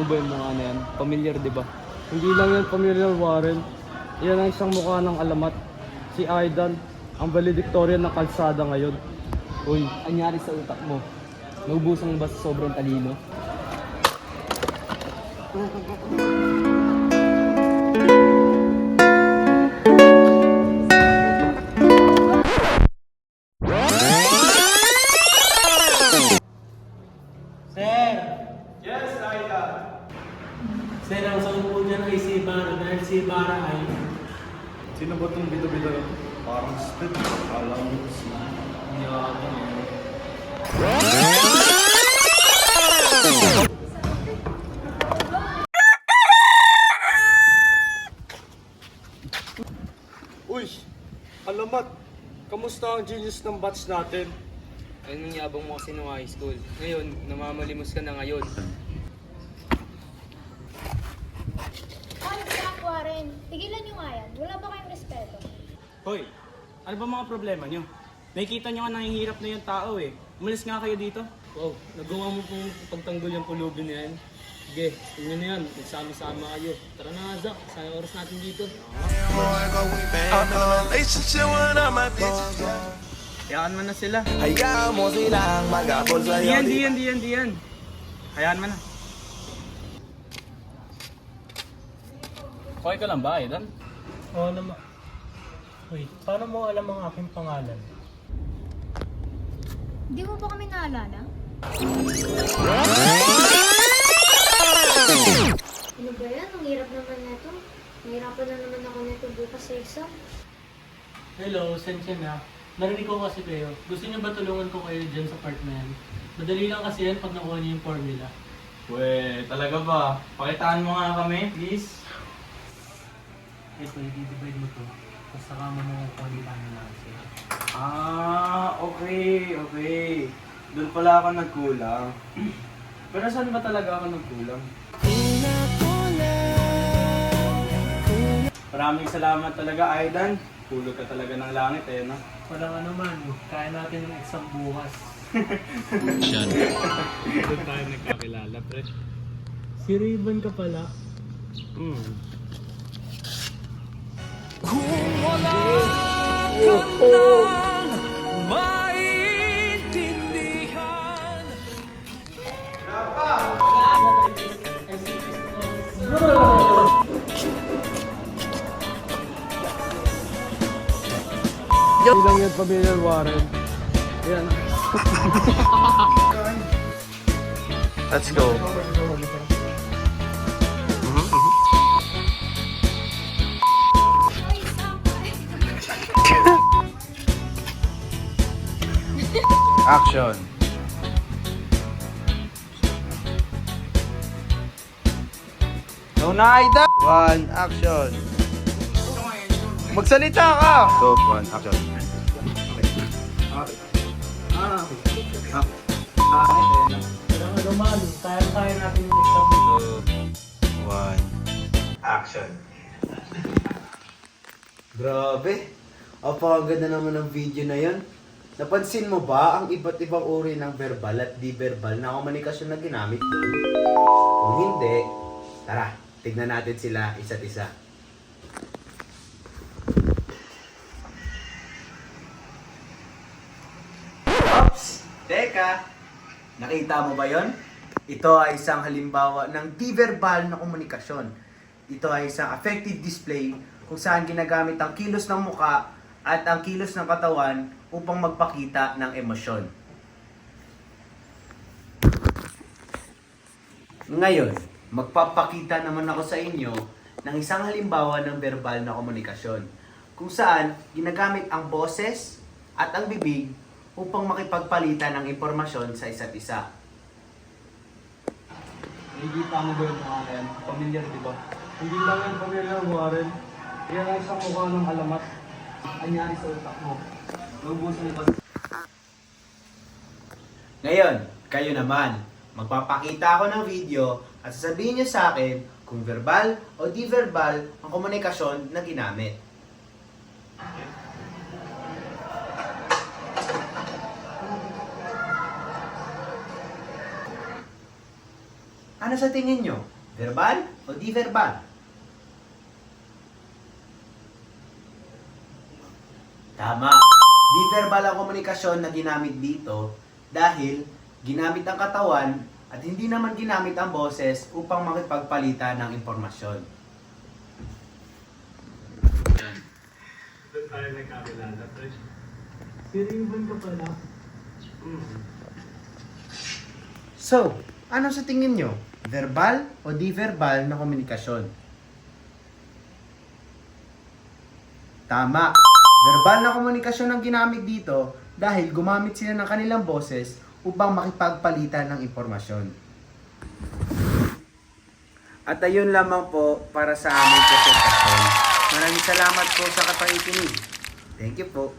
mo ba yung mukha na yan? Pamilyar, di ba? Hindi lang yan familiar, Warren. Yan ang isang mukha ng alamat. Si Aidan, ang valedictorian ng kalsada ngayon. Uy, anyari sa utak mo? Naubusan ba sa sobrang talino? Sir! Yes, Aidan. Sir, ang sagot po dyan ay si Ibarra dahil si Ibarra ay... Sino ba itong bida-bida na to? Parang spit. Alam mo si... Uy! Alamat! Kamusta ang genius ng batch natin? Ayun ang yabang mo kasi nung high school. Ngayon, namamalimos ka na ngayon. Ay, Jack Warren, tigilan niyo nga yan. Wala ba kayong respeto? Hoy, ano ba mga problema nyo? Nakikita nyo nga nanghihirap na yung tao eh. Umalis nga kayo dito. Wow, nagawa mo pong pagtanggol yung pulubin na yan. Sige, tingnan na yan. Nagsama-sama kayo. Tara na nga, Zach. Sayang oras natin dito. Hayaan mo na sila. Hayaan mo silang magabol sa'yo. Diyan. Hayaan mo na. Okay ka lang ba, Aidan? Oo naman. Uy, paano mo alam ang aking pangalan? Hindi mo ba kami naalala? Ano ba yan? Ang hirap naman nito. Nahirapan na naman ako nito bukas sa exam. Hello, sensya na. Narinig ko kasi kayo. Gusto niyo ba tulungan ko kayo dyan sa part na yan? Madali lang kasi yan pag nakuha niyo yung formula. Weh, talaga ba? Pakitaan mo nga kami, please. Ito, i-divide mo to. Tapos saka mo makukuha yung analysis. Okay. Doon pala ako nagkulang. Pero saan ba talaga ako nagkulang? Maraming salamat talaga, Aidan. Pulot ka talaga ng langit eh, no? Walang ano man, kaya natin yung exam bukas. Doon tayo nagkakilala, pre. Si Raven ka pala. Hindi lang yan familiar, Warren. Yan. Let's go. Ay, Action. No na, Aida. One, action. Magsalita ka. So, one, action. Walang ano man, kaya natin yung exam. One, action. Grabe. Apakaganda naman ng video na yon. Napansin mo ba ang iba't ibang uri ng verbal at di-verbal na komunikasyon na ginamit doon? Kung hindi, tara, tignan natin sila isa't isa. Ops! Teka! Nakita mo ba yon? Ito ay isang halimbawa ng di-verbal na komunikasyon. Ito ay isang affective display kung saan ginagamit ang kilos ng muka at ang kilos ng katawan upang magpakita ng emosyon. Ngayon, magpapakita naman ako sa inyo ng isang halimbawa ng verbal na komunikasyon kung saan ginagamit ang boses at ang bibig upang makipagpalitan ng impormasyon sa isa't isa. Nakikita mo ba yung mukha na yan? Pamilyar, di ba? Hindi lang yan familiar, Warren. Yan ang isang mukha ng alamat. Anyari sa utak mo? Naubusan ba Ngayon, kayo naman, magpapakita ako ng video at sasabihin nyo sa akin kung verbal o di-verbal ang komunikasyon na ginamit. Ano Ano sa tingin nyo? Verbal o di verbal? Tama. Di verbal ang komunikasyon na ginamit dito dahil ginamit ang katawan at hindi naman ginamit ang boses upang makipagpalitan ng impormasyon. Doon tayo nagkakilala, Fresh. Si Raven ka pala. So, ano sa tingin nyo? Verbal o di verbal na komunikasyon? Tama. Verbal na komunikasyon ang ginamit dito dahil gumamit sila ng kanilang boses upang makipagpalitan ng impormasyon. At ayun lamang po para sa aming presentasyon. Maraming salamat po sa kapakikinig. Thank you po.